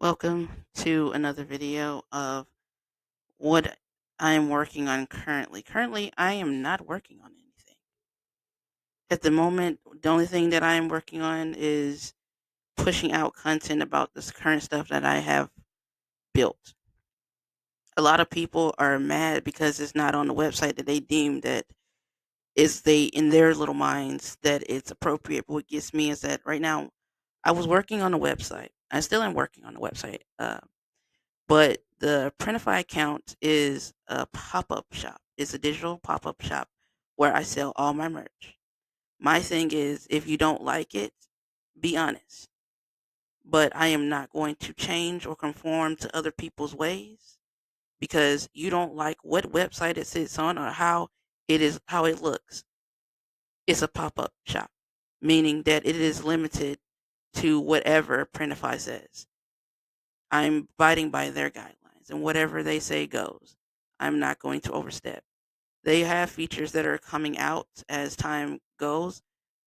Welcome to another video of what I am working on currently. Currently, I am not working on anything. At the moment, the only thing that I am working on is pushing out content about this current stuff that I have built. A lot of people are mad because it's not on the website that they deem that is they in their little minds that it's appropriate. But what gets me is that right now I was working on the website. I still am working on the website. But the Printify account is a pop-up shop. It's a digital pop-up shop where I sell all my merch. My thing is, if you don't like it, be honest. But I am not going to change or conform to other people's ways because you don't like what website it sits on or how it looks. It's a pop-up shop, meaning that it is limited to whatever Printify says. I'm abiding by their guidelines, and whatever they say goes. I'm not going to overstep. They have features that are coming out as time goes,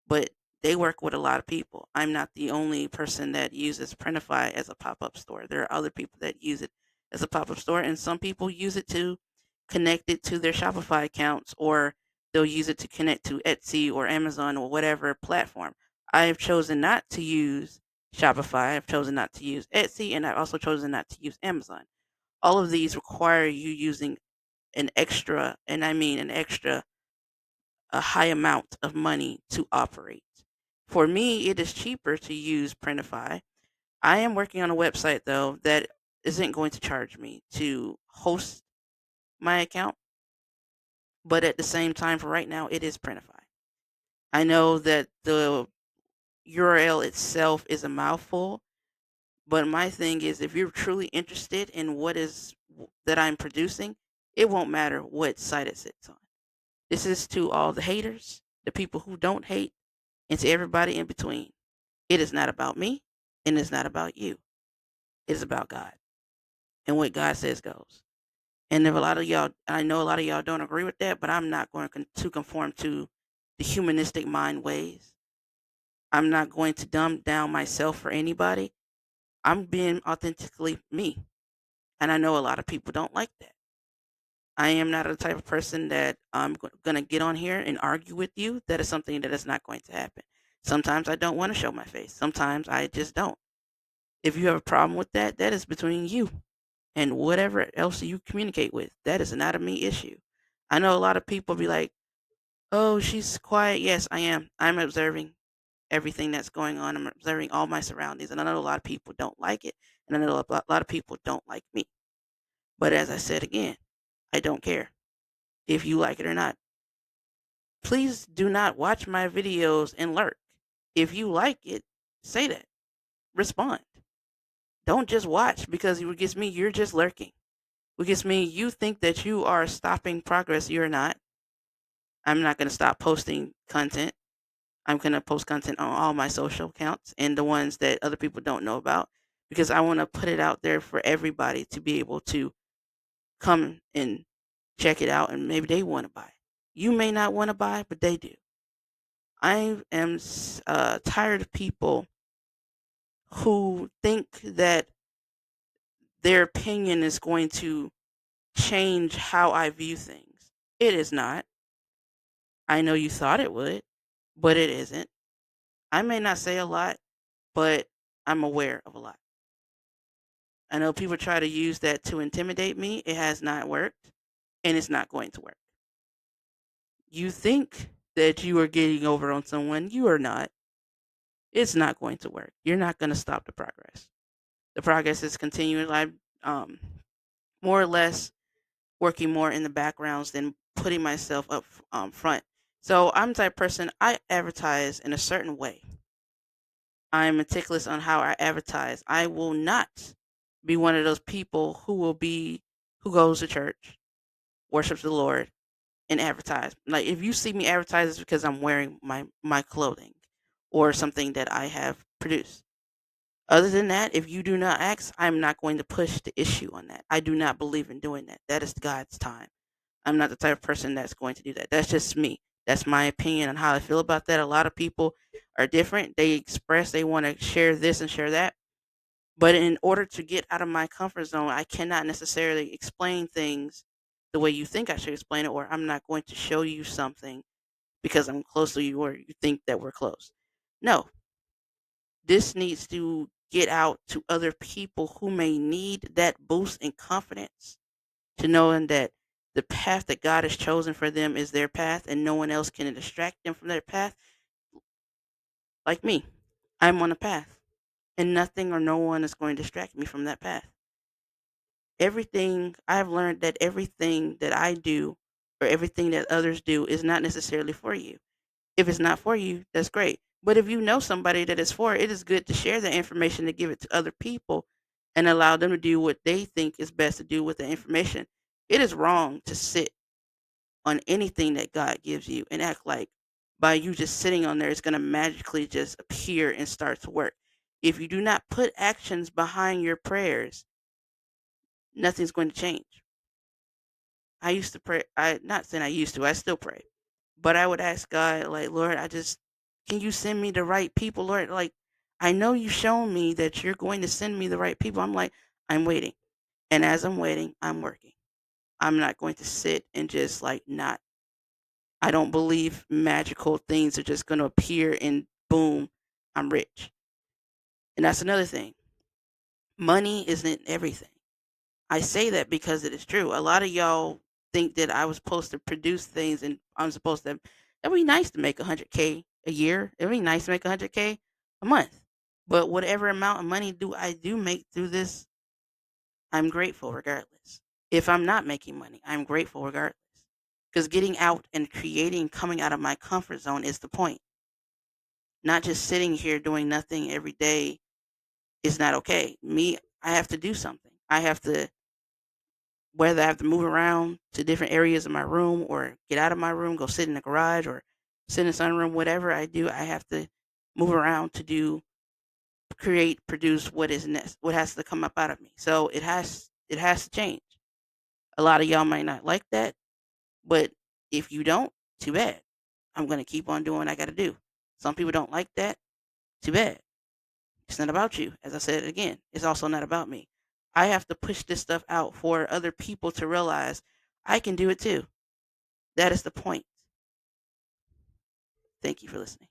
but they work with a lot of people. I'm not the only person that uses Printify as a pop up store. There are other people that use it as a pop up store, and some people use it to connect it to their Shopify accounts, or they'll use it to connect to Etsy or Amazon or whatever platform. I have chosen not to use Shopify. I've chosen not to use Etsy, and I've also chosen not to use Amazon. All of these require you using an extra, and I mean an extra, a high amount of money to operate. For me, it is cheaper to use Printify. I am working on a website though that isn't going to charge me to host my account, but at the same time, for right now, it is Printify. I know that the URL itself is a mouthful, but my thing is, if you're truly interested in that I'm producing, it won't matter what site it sits on. This is to all the haters, the people who don't hate, and to everybody in between. It is not about me, and it's not about you. It's about God, and what God says goes. And if a lot of y'all, I know a lot of y'all don't agree with that, but I'm not going to conform to the humanistic mind ways. I'm not going to dumb down myself for anybody. I'm being authentically me. And I know a lot of people don't like that. I am not the type of person that I'm going to get on here and argue with you. That is something that is not going to happen. Sometimes I don't want to show my face. Sometimes I just don't. If you have a problem with that, that is between you and whatever else you communicate with. That is not a me issue. I know a lot of people be like, oh, she's quiet. Yes, I am. I'm observing everything that's going on. I'm observing all my surroundings. And I know a lot of people don't like it. And I know a lot of people don't like me. But as I said again, I don't care if you like it or not. Please do not watch my videos and lurk. If you like it, say that. Respond. Don't just watch because it gets me, you're just lurking. What gets me, you think that you are stopping progress. You're not. I'm not going to stop posting content. I'm going to post content on all my social accounts and the ones that other people don't know about because I want to put it out there for everybody to be able to come and check it out and maybe they want to buy. You may not want to buy, but they do. I am tired of people who think that their opinion is going to change how I view things. It is not. I know you thought it would, but it isn't. I may not say a lot, but I'm aware of a lot. I know people try to use that to intimidate me. It has not worked, and it's not going to work. You think that you are getting over on someone, you are not. It's not going to work. You're not going to stop the progress. The progress is continuing. I'm more or less working more in the backgrounds than putting myself up front. So I'm the type of person I advertise in a certain way. I'm meticulous on how I advertise. I will not be one of those people who goes to church, worships the Lord, and advertise. Like if you see me advertise, it's because I'm wearing my clothing or something that I have produced. Other than that, if you do not ask, I'm not going to push the issue on that. I do not believe in doing that. That is God's time. I'm not the type of person that's going to do that. That's just me. That's my opinion on how I feel about that. A lot of people are different. They express they want to share this and share that. But in order to get out of my comfort zone, I cannot necessarily explain things the way you think I should explain it, or I'm not going to show you something because I'm close to you or you think that we're close. No, this needs to get out to other people who may need that boost in confidence to knowing that the path that God has chosen for them is their path and no one else can distract them from their path. Like me, I'm on a path and nothing or no one is going to distract me from that path. Everything I've learned that everything that I do or everything that others do is not necessarily for you. If it's not for you, that's great. But if you know somebody that is for it, it is good to share the information to give it to other people and allow them to do what they think is best to do with the information. It is wrong to sit on anything that God gives you and act like by you just sitting on there, it's going to magically just appear and start to work. If you do not put actions behind your prayers, nothing's going to change. I used to pray. I not saying I used to. I still pray, but I would ask God, like, Lord, can you send me the right people, Lord? Like, I know you've shown me that you're going to send me the right people. I'm like, I'm waiting, and as I'm waiting, I'm working. I'm not going to sit and just like not. I don't believe magical things are just going to appear and boom, I'm rich. And that's another thing. Money isn't everything. I say that because it is true. A lot of y'all think that I was supposed to produce things and I'm supposed to. It'd be nice to make 100K a year. It'd be nice to make 100K a month. But whatever amount of money do I do make through this, I'm grateful regardless. If I'm not making money, I'm grateful regardless. Because getting out and creating, coming out of my comfort zone is the point. Not just sitting here doing nothing every day is not okay. Me, I have to do something. I have to whether I have to move around to different areas of my room or get out of my room, go sit in the garage or sit in the sunroom, whatever I do, I have to move around to do, create, produce what is next, what has to come up out of me. So it has to change. A lot of y'all might not like that, but if you don't, too bad. I'm gonna keep on doing what I gotta do. Some people don't like that, too bad. It's not about you. As I said again, it's also not about me. I have to push this stuff out for other people to realize I can do it too. That is the point. Thank you for listening.